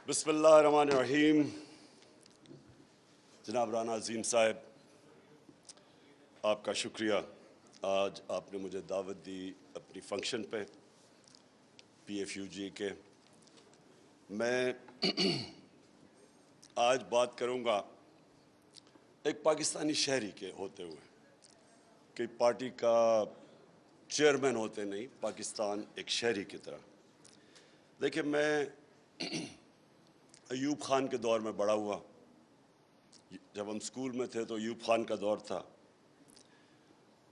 بسم اللہ الرحمن الرحیم. جناب رانا عظیم صاحب، آپ کا شکریہ. آج آپ نے مجھے دعوت دی اپنی فنکشن پہ PFUG کے. میں آج بات کروں گا ایک پاکستانی شہری کے ہوتے ہوئے کہ پارٹی کا چیئرمین ہوتے نہیں، پاکستان ایک شہری کی طرح. دیکھیں، میں ایوب خان کے دور میں بڑا ہوا. جب ہم اسکول میں تھے تو ایوب خان کا دور تھا،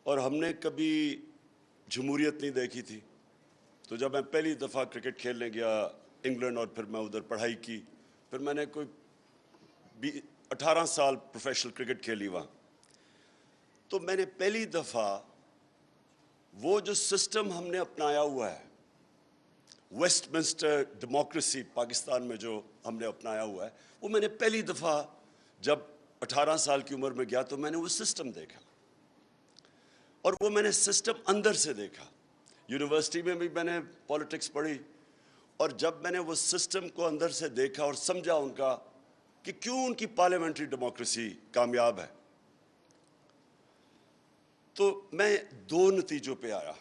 اور ہم نے کبھی جمہوریت نہیں دیکھی تھی. تو جب میں پہلی دفعہ کرکٹ کھیلنے گیا انگلینڈ، اور پھر میں ادھر پڑھائی کی، پھر میں نے کوئی 18 سال پروفیشنل کرکٹ کھیلی وہاں. تو میں نے پہلی دفعہ وہ جو سسٹم ہم نے اپنایا ہوا ہے، ویسٹ منسٹر ڈیموکریسی پاکستان میں جو ہم نے اپنایا ہوا ہے، وہ میں نے پہلی دفعہ جب 18 سال کی عمر میں گیا تو میں نے وہ سسٹم دیکھا، اور وہ میں نے سسٹم اندر سے دیکھا. یونیورسٹی میں بھی میں نے پولیٹکس پڑھی، اور جب میں نے وہ سسٹم کو اندر سے دیکھا اور سمجھا ان کا کہ کیوں ان کی پارلیمنٹری ڈیموکریسی کامیاب ہے، تو میں دو نتیجوں پہ آیا.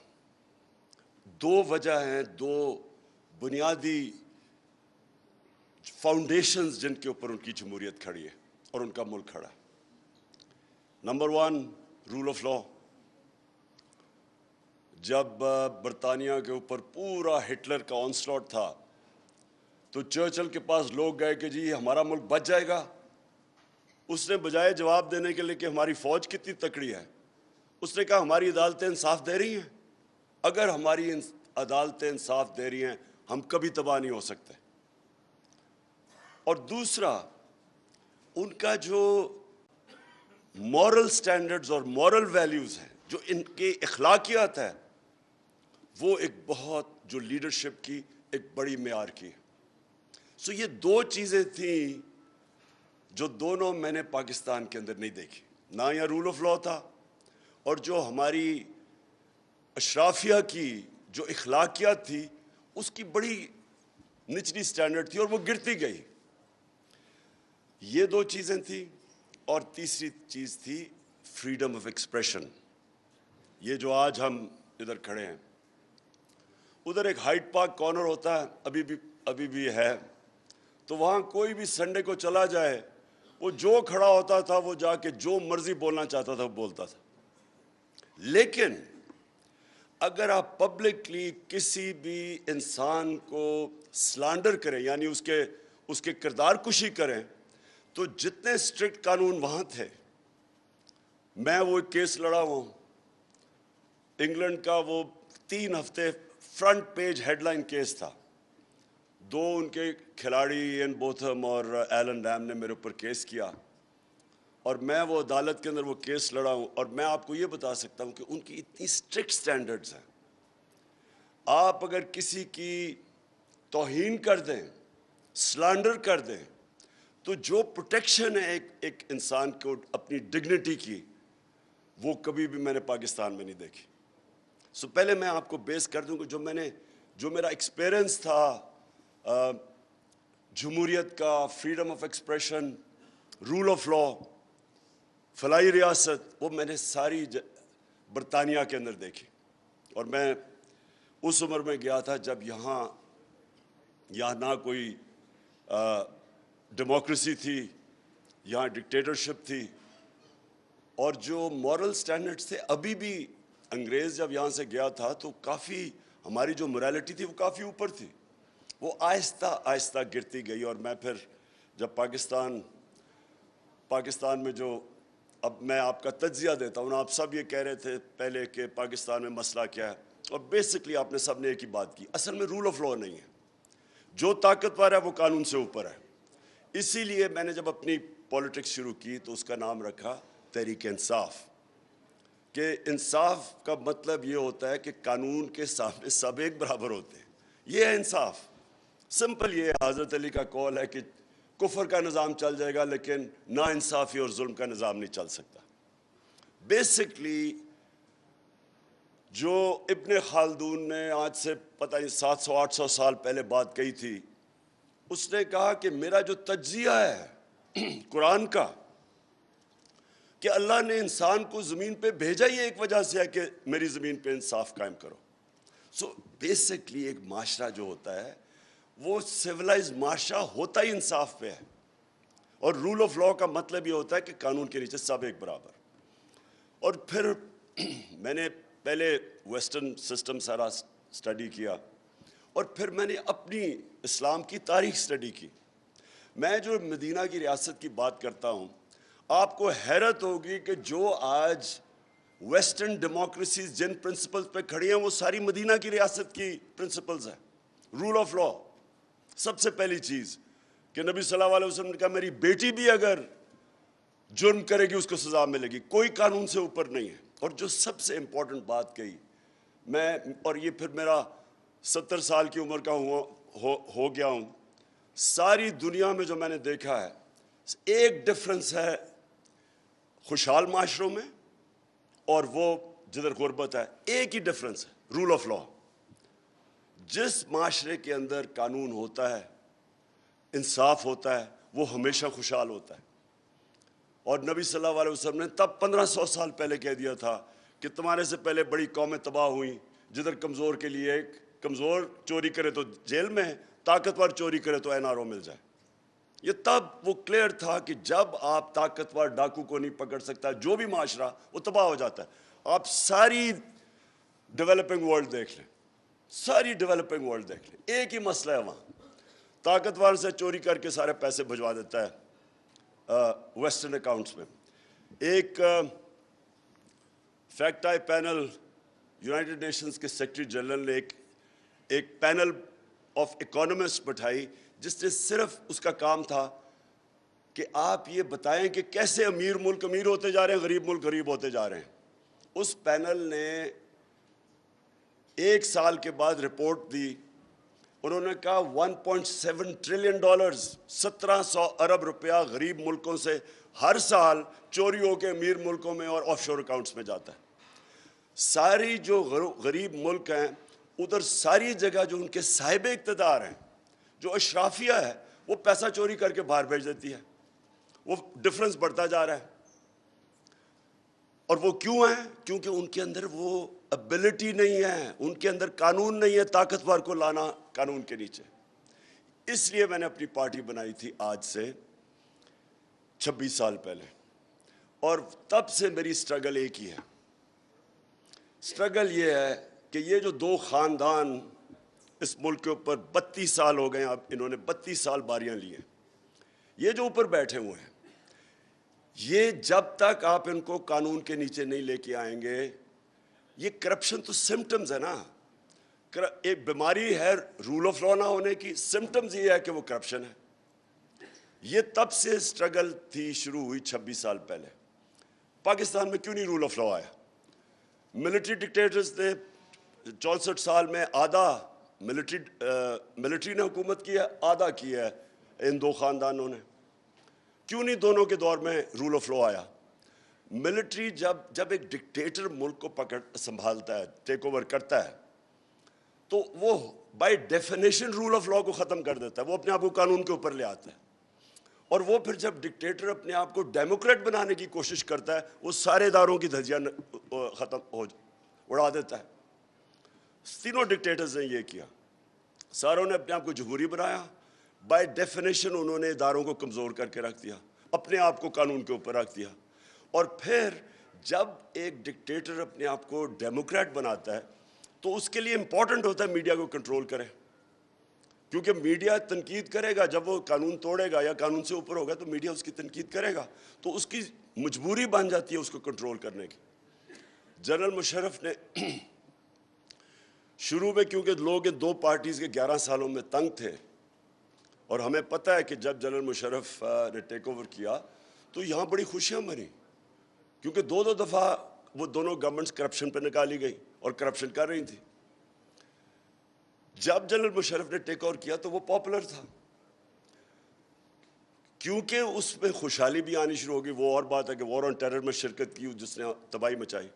دو وجہ ہیں، دو بنیادی فاؤنڈیشنز جن کے اوپر ان کی جمہوریت کھڑی ہے اور ان کا ملک کھڑا ہے. Number 1، rule of law. جب برطانیہ کے اوپر پورا ہٹلر کا آنسلاٹ تھا تو چرچل کے پاس لوگ گئے کہ جی ہمارا ملک بچ جائے گا. اس نے بجائے جواب دینے کے لیے کہ ہماری فوج کتنی تکڑی ہے، اس نے کہا ہماری عدالتیں انصاف دے رہی ہیں. اگر ہماری عدالتیں انصاف دے رہی ہیں ہم کبھی تباہ نہیں ہو سکتے. اور دوسرا، ان کا جو مورل سٹینڈرڈز اور مورل ویلیوز ہیں، جو ان کی اخلاقیات ہے، وہ ایک بہت جو لیڈرشپ کی ایک بڑی معیار کی. سو یہ دو چیزیں تھیں جو دونوں میں نے پاکستان کے اندر نہیں دیکھی. نہ یہ رول آف لا تھا، اور جو ہماری اشرافیہ کی جو اخلاقیات تھی اس کی بڑی نچلی سٹینڈرڈ تھی اور وہ گرتی گئی. یہ دو چیزیں تھیں. اور تیسری چیز تھی فریڈم آف ایکسپریشن. یہ جو آج ہم ادھر کھڑے ہیں، ادھر ایک ہائیڈ پارک کارنر ہوتا ہے، ابھی بھی ہے. تو وہاں کوئی بھی سنڈے کو چلا جائے، وہ جو کھڑا ہوتا تھا وہ جا کے جو مرضی بولنا چاہتا تھا وہ بولتا تھا. لیکن اگر آپ پبلکلی کسی بھی انسان کو سلانڈر کریں، یعنی اس کے کردار کشی کریں، تو جتنے اسٹرکٹ قانون وہاں تھے، میں وہ ایک کیس لڑا ہوں انگلینڈ کا، وہ 3 ہفتے front page headline case تھا. 2 ان کے کھلاڑی این بوتھم اور ایلن ریم نے میرے اوپر کیس کیا، اور میں وہ عدالت کے اندر وہ کیس لڑا ہوں. اور میں آپ کو یہ بتا سکتا ہوں کہ ان کی اتنی اسٹرکٹ سٹینڈرڈز ہیں. آپ اگر کسی کی توہین کر دیں، سلانڈر کر دیں، تو جو پروٹیکشن ہے ایک انسان کو اپنی ڈگنیٹی کی، وہ کبھی بھی میں نے پاکستان میں نہیں دیکھی. سو پہلے میں آپ کو بیس کر دوں کہ جو میرا ایکسپیرئنس تھا جمہوریت کا، freedom of expression, rule of law, فلاحی ریاست، وہ میں نے ساری برطانیہ کے اندر دیکھی. اور میں اس عمر میں گیا تھا جب یہاں نہ کوئی ڈیموکریسی تھی، یہاں ڈکٹیٹرشپ تھی، اور جو مورل سٹینڈرڈز تھے ابھی بھی. انگریز جب یہاں سے گیا تھا تو کافی ہماری جو موریلٹی تھی وہ کافی اوپر تھی. وہ آہستہ آہستہ گرتی گئی. اور میں پھر جب پاکستان میں جو، اب میں آپ کا تجزیہ دیتا ہوں، آپ سب یہ کہہ رہے تھے پہلے کہ پاکستان میں مسئلہ کیا ہے، اور بیسکلی آپ نے سب نے ایک ہی بات کی، اصل میں رول آف لا نہیں ہے. جو طاقتور ہے وہ قانون سے اوپر ہے. اسی لیے میں نے جب اپنی پولیٹکس شروع کی تو اس کا نام رکھا تحریک انصاف، کہ انصاف کا مطلب یہ ہوتا ہے کہ قانون کے سامنے سب ایک برابر ہوتے ہیں. یہ ہے انصاف. سمپل یہ ہے. حضرت علی کا قول ہے کہ کفر کا نظام چل جائے گا لیکن نا انصافی اور ظلم کا نظام نہیں چل سکتا. بیسکلی جو ابن خلدون نے آج سے پتہ نہیں 700-800 سال پہلے بات کہی تھی اس نے کہا کہ میرا جو تجزیہ ہے قرآن کا کہ اللہ نے انسان کو زمین پہ بھیجا ہی ایک وجہ سے ہے کہ میری زمین پہ انصاف قائم کرو. سو بیسکلی ایک معاشرہ جو ہوتا ہے وہ سویلائز معاشرہ ہوتا ہی انصاف پہ ہے, اور رول آف لا کا مطلب یہ ہوتا ہے کہ قانون کے نیچے سب ایک برابر. اور پھر میں نے پہلے ویسٹرن سسٹم سارا اسٹڈی کیا, اور پھر میں نے اپنی اسلام کی تاریخ اسٹڈی کی. میں جو مدینہ کی ریاست کی بات کرتا ہوں, آپ کو حیرت ہوگی کہ جو آج ویسٹرن ڈیموکریسیز جن پرنسپلز پہ کھڑی ہیں وہ ساری مدینہ کی ریاست کی پرنسپلز ہیں. رول آف لا, سب سے پہلی چیز کہ نبی صلی اللہ علیہ وسلم نے کہا میری بیٹی بھی اگر جرم کرے گی اس کو سزا ملے گی, کوئی قانون سے اوپر نہیں ہے. اور جو سب سے امپورٹنٹ بات کہی میں, اور یہ پھر میرا 70 سال کی عمر کا ہو گیا ہوں, ساری دنیا میں جو میں نے دیکھا ہے ایک ڈفرنس ہے خوشحال معاشروں میں اور وہ جدھر غربت ہے, ایک ہی ڈفرنس ہے, رول آف لا. جس معاشرے کے اندر قانون ہوتا ہے, انصاف ہوتا ہے, وہ ہمیشہ خوشحال ہوتا ہے. اور نبی صلی اللہ علیہ وسلم نے تب 1500 سال پہلے کہہ دیا تھا کہ تمہارے سے پہلے بڑی قومیں تباہ ہوئیں, جدھر کمزور کے لیے ایک کمزور چوری کرے تو جیل میں, طاقتور چوری کرے تو این آر او مل جائے. یہ تب وہ کلیئر تھا کہ جب آپ طاقتور ڈاکو کو نہیں پکڑ سکتا, جو بھی معاشرہ وہ تباہ ہو جاتا ہے. آپ ساری ڈیولپنگ ورلڈ دیکھ لیں, ساری ڈیولپنگ ورلڈ دیکھ لیں, ایک ہی مسئلہ ہے وہاں, طاقتور سے چوری کر کے سارے پیسے بھجوا دیتا ہے ویسٹرن اکاؤنٹس میں. ایک fact I panel United nations کے سیکرٹری جنرل نے ایک پینل آف اکانومسٹ بٹھائی جس نے صرف اس کا کام تھا کہ آپ یہ بتائیں کہ کیسے امیر ملک امیر ہوتے جا رہے ہیں, غریب ملک غریب ہوتے جا رہے ہیں. اس پینل نے ایک سال کے بعد رپورٹ دی, انہوں نے کہا 1.7 ٹریلین ڈالرز 1700 ارب روپیہ غریب ملکوں سے ہر سال چوری ہو کے امیر ملکوں میں اور آف شور اکاؤنٹس میں جاتا ہے. ساری جو غریب ملک ہیں ادھر ساری جگہ جو ان کے صاحب اقتدار ہیں, جو اشرافیہ ہے, وہ پیسہ چوری کر کے باہر بھیج دیتی ہے. وہ ڈفرنس بڑھتا جا رہا ہے. اور وہ کیوں ہیں؟ کیونکہ ان کے اندر وہ ابیلٹی نہیں ہے, ان کے اندر قانون نہیں ہے طاقتور کو لانا قانون کے نیچے. اس لیے میں نے اپنی پارٹی بنائی تھی آج سے 26 سال پہلے, اور تب سے میری سٹرگل ایک ہی ہے. سٹرگل یہ ہے کہ یہ جو دو خاندان اس ملک کے اوپر 32 سال ہو گئے ہیں, اب انہوں نے 32 سال باریاں لی ہیں, یہ جو اوپر بیٹھے ہوئے ہیں, یہ جب تک آپ ان کو قانون کے نیچے نہیں لے کے آئیں گے, یہ کرپشن تو سمٹمز ہے نا, ایک بیماری ہے رول آف لا نہ ہونے کی, سمٹمز یہ ہے کہ وہ کرپشن ہے. یہ تب سے سٹرگل تھی, شروع ہوئی 26 سال پہلے. پاکستان میں کیوں نہیں رول آف لا آیا؟ ملٹری ڈکٹیٹرز نے 64 سال میں آدھا ملٹری نے حکومت کی ہے, آدھا کی ہے ان دو خاندانوں نے. کیوں نہیں دونوں کے دور میں رول آف لا آیا؟ ملٹری جب ایک ڈکٹیٹر ملک کو سنبھالتا ہے, ٹیک اوور کرتا ہے, تو وہ by definition rule of law کو ختم کر دیتا ہے, وہ اپنے آپ کو قانون کے اوپر لے آتا ہے. اور وہ پھر جب ڈکٹیٹر اپنے آپ کو ڈیموکریٹ بنانے کی کوشش کرتا ہے, وہ سارے اداروں کی دھجیاں اڑا دیتا ہے. تینوں ڈکٹیٹرز نے یہ کیا, ساروں نے اپنے آپ کو جمہوری بنایا, بائی ڈیفینیشن انہوں نے اداروں کو کمزور کر کے رکھ دیا, اپنے آپ کو قانون کے اوپر رکھ دیا. اور پھر جب ایک ڈکٹیٹر اپنے آپ کو ڈیموکریٹ بناتا ہے تو اس کے لیے امپورٹنٹ ہوتا ہے میڈیا کو کنٹرول کرے, کیونکہ میڈیا تنقید کرے گا. جب وہ قانون توڑے گا یا قانون سے اوپر ہوگا تو میڈیا اس کی تنقید کرے گا, تو اس کی مجبوری بن جاتی ہے اس کو کنٹرول کرنے کی. جنرل مشرف نے شروع میں, کیونکہ لوگ ان دو پارٹیز کے 11 سالوں میں تنگ تھے, اور ہمیں پتہ ہے کہ جب جنرل مشرف نے ٹیک اوور کیا تو یہاں بڑی خوشیاں بنی, کیونکہ دو دفعہ وہ دونوں گورنمنٹس کرپشن پہ نکالی گئی اور کرپشن کر رہی تھی. جب جنرل مشرف نے ٹیک اوور کیا تو وہ پاپولر تھا, کیونکہ اس میں خوشحالی بھی آنی شروع ہوگی. وہ اور بات ہے کہ وار آن ٹیرر میں شرکت کی جس نے تباہی مچائی.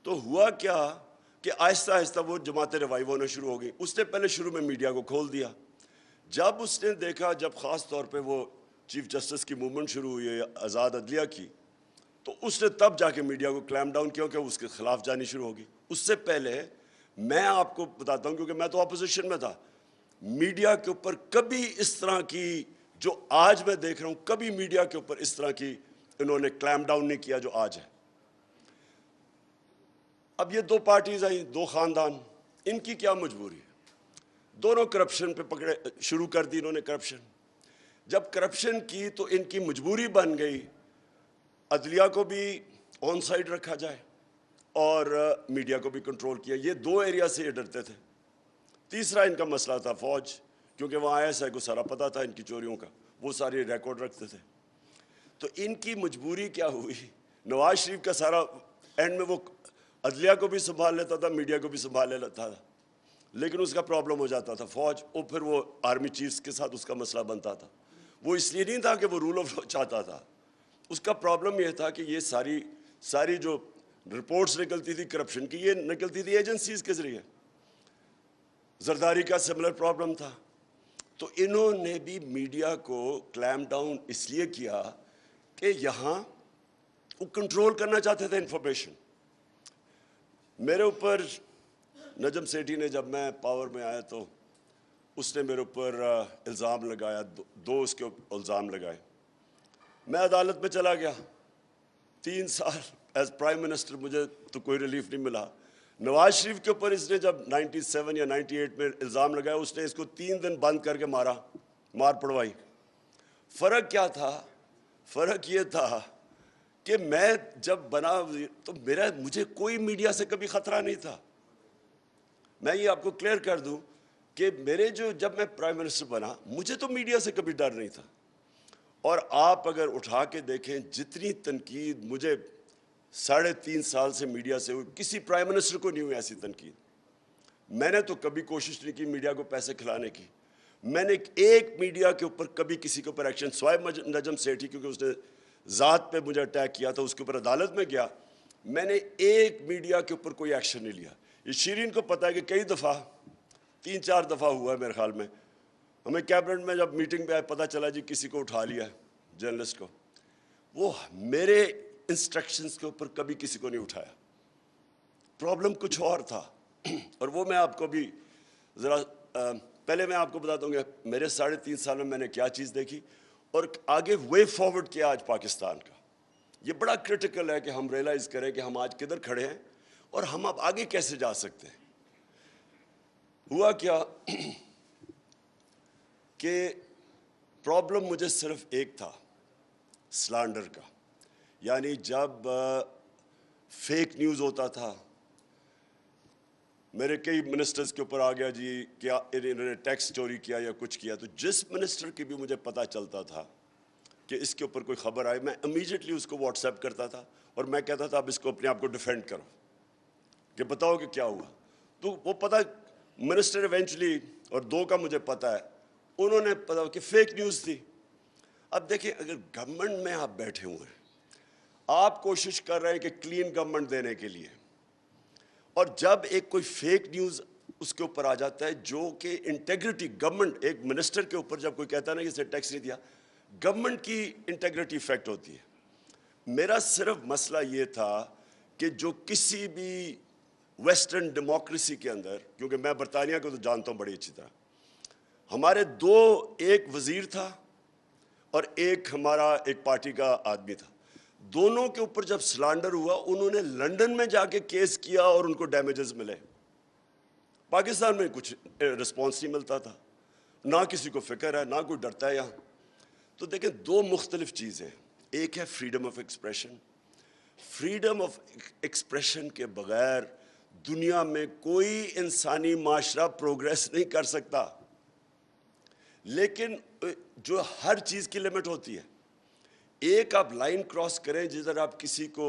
تو ہوا کیا کہ آہستہ آہستہ وہ جماعتیں ریوائیو ہونا شروع ہو گئی. اس نے پہلے شروع میں میڈیا کو کھول دیا, جب اس نے دیکھا, جب خاص طور پہ وہ چیف جسٹس کی موومنٹ شروع ہوئی ہے آزاد عدلیہ کی, تو اس نے تب جا کے میڈیا کو کلیم ڈاؤن کیا کہ اس کے خلاف جانی شروع ہوگی. اس سے پہلے میں آپ کو بتاتا ہوں, کیونکہ میں تو اپوزیشن میں تھا, میڈیا کے اوپر کبھی اس طرح کی جو آج میں دیکھ رہا ہوں, کبھی میڈیا کے اوپر اس طرح کی انہوں نے کلیم ڈاؤن نہیں کیا جو آج ہے. اب یہ دو پارٹیز آئیں, دو خاندان, ان کی کیا مجبوری ہے؟ دونوں کرپشن پہ پکڑے, شروع کر دی انہوں نے کرپشن. جب کرپشن کی تو ان کی مجبوری بن گئی عدلیہ کو بھی آن سائڈ رکھا جائے اور میڈیا کو بھی کنٹرول کیا. یہ دو ایریا سے یہ ڈرتے تھے. تیسرا ان کا مسئلہ تھا فوج, کیونکہ وہاں ISI کو سارا پتہ تھا ان کی چوریوں کا, وہ ساری ریکارڈ رکھتے تھے. تو ان کی مجبوری کیا ہوئی, نواز شریف کا سارا اینڈ میں وہ عدلیہ کو بھی سنبھال لیتا تھا, میڈیا کو بھی سنبھال لیتا تھا, لیکن اس کا پرابلم ہو جاتا تھا فوج, اور پھر وہ آرمی چیفز کے ساتھ اس کا مسئلہ بنتا تھا. وہ اس لیے نہیں تھا کہ وہ رول آف لا چاہتا تھا, اس کا پرابلم یہ تھا کہ یہ ساری جو رپورٹس نکلتی تھی کرپشن کی, یہ نکلتی تھی ایجنسیز کے ذریعے. زرداری کا سملر پرابلم تھا. تو انہوں نے بھی میڈیا کو کلیم ڈاؤن اس لیے کیا کہ یہاں وہ کنٹرول کرنا چاہتے تھے انفارمیشن. میرے اوپر نجم سیٹھی نے, جب میں پاور میں آیا تو اس نے میرے اوپر الزام لگایا, دو اس کے الزام لگائے. میں عدالت میں چلا گیا, 3 سال ایز پرائم منسٹر مجھے تو کوئی ریلیف نہیں ملا. نواز شریف کے اوپر اس نے جب 97 یا 98 میں الزام لگایا, اس نے اس کو 3 دن بند کر کے مار پڑوائی. فرق کیا تھا؟ فرق یہ تھا کہ میں جب بنا تو مجھے کوئی میڈیا سے کبھی خطرہ نہیں تھا. میں یہ آپ کو کلیئر کر دوں کہ جب میں پرائم منسٹر بنا, مجھے تو میڈیا سے کبھی ڈر نہیں تھا. اور آپ اگر اٹھا کے دیکھیں جتنی تنقید مجھے 3.5 سال سے میڈیا سے ہوئی, کسی پرائم منسٹر کو نہیں ہوئی ایسی تنقید. میں نے تو کبھی کوشش نہیں کی میڈیا کو پیسے کھلانے کی. میں نے ایک میڈیا کے اوپر کبھی کسی کے اوپر ایکشن, سوائے نجم سیٹھی کیونکہ اس نے ذات پہ مجھے اٹیک کیا تھا, اس کے اوپر عدالت میں گیا, میں نے ایک میڈیا کے اوپر کوئی ایکشن نہیں لیا. یہ شیرین کو پتہ ہے کہ کئی دفعہ 3-4 دفعہ ہوا ہے میرے خیال میں, ہمیں کیبنٹ میں جب میٹنگ پہ آئے پتہ چلا جی کسی کو اٹھا لیا ہے, جرنلسٹ کو. وہ میرے انسٹرکشنز کے اوپر کبھی کسی کو نہیں اٹھایا. پرابلم کچھ اور تھا, اور وہ میں آپ کو بھی ذرا پہلے میں آپ کو بتاتا ہوں کہ میرے 3.5 سال میں نے کیا چیز دیکھی اور آگے وے فارورڈ کیا آج پاکستان کا. یہ بڑا کرٹیکل ہے کہ ہم ریئلائز کریں کہ ہم آج کدھر کھڑے ہیں اور ہم اب آگے کیسے جا سکتے ہیں. ہوا کیا کہ پرابلم مجھے صرف ایک تھا, سلانڈر کا. یعنی جب فیک نیوز ہوتا تھا, میرے کئی منسٹرز کے اوپر آ گیا جی کیا انہوں نے ٹیکس چوری کیا یا کچھ کیا, تو جس منسٹر کی بھی مجھے پتہ چلتا تھا کہ اس کے اوپر کوئی خبر آئی, میں امیجیٹلی اس کو واٹس ایپ کرتا تھا اور میں کہتا تھا اب اس کو اپنے آپ کو ڈیفینڈ کرو کہ بتاؤ کہ کیا ہوا. تو وہ پتہ منسٹر ایونچولی, اور 2 کا مجھے پتہ ہے, انہوں نے پتا کہ فیک نیوز تھی. اب دیکھیں اگر گورنمنٹ میں آپ بیٹھے ہوئے ہیں, آپ کوشش کر رہے ہیں کہ کلین گورنمنٹ دینے کے لیے, اور جب ایک کوئی فیک نیوز اس کے اوپر آ جاتا ہے جو کہ انٹیگریٹی گورنمنٹ, ایک منسٹر کے اوپر جب کوئی کہتا ہے نا کہ اسے ٹیکس نہیں دیا, گورنمنٹ کی انٹیگریٹی افیکٹ ہوتی ہے. میرا صرف مسئلہ یہ تھا کہ جو کسی بھی ویسٹرن ڈیموکریسی کے اندر, کیونکہ میں برطانیہ کو تو جانتا ہوں بڑی اچھی طرح, ہمارے 2 ایک وزیر تھا اور ایک ہمارا ایک پارٹی کا آدمی تھا. دونوں کے اوپر جب سلانڈر ہوا, انہوں نے لنڈن میں جا کے کیس کیا اور ان کو ڈیمیجز ملے. پاکستان میں کچھ رسپانس نہیں ملتا تھا, نہ کسی کو فکر ہے, نہ کوئی ڈرتا ہے یہاں. تو دیکھیں 2 مختلف چیزیں, ایک ہے freedom of expression. Freedom of expression کے بغیر دنیا میں کوئی انسانی معاشرہ پروگریس نہیں کر سکتا. لیکن جو ہر چیز کی لمٹ ہوتی ہے. ایک آپ لائن کراس کریں جدھر آپ کسی کو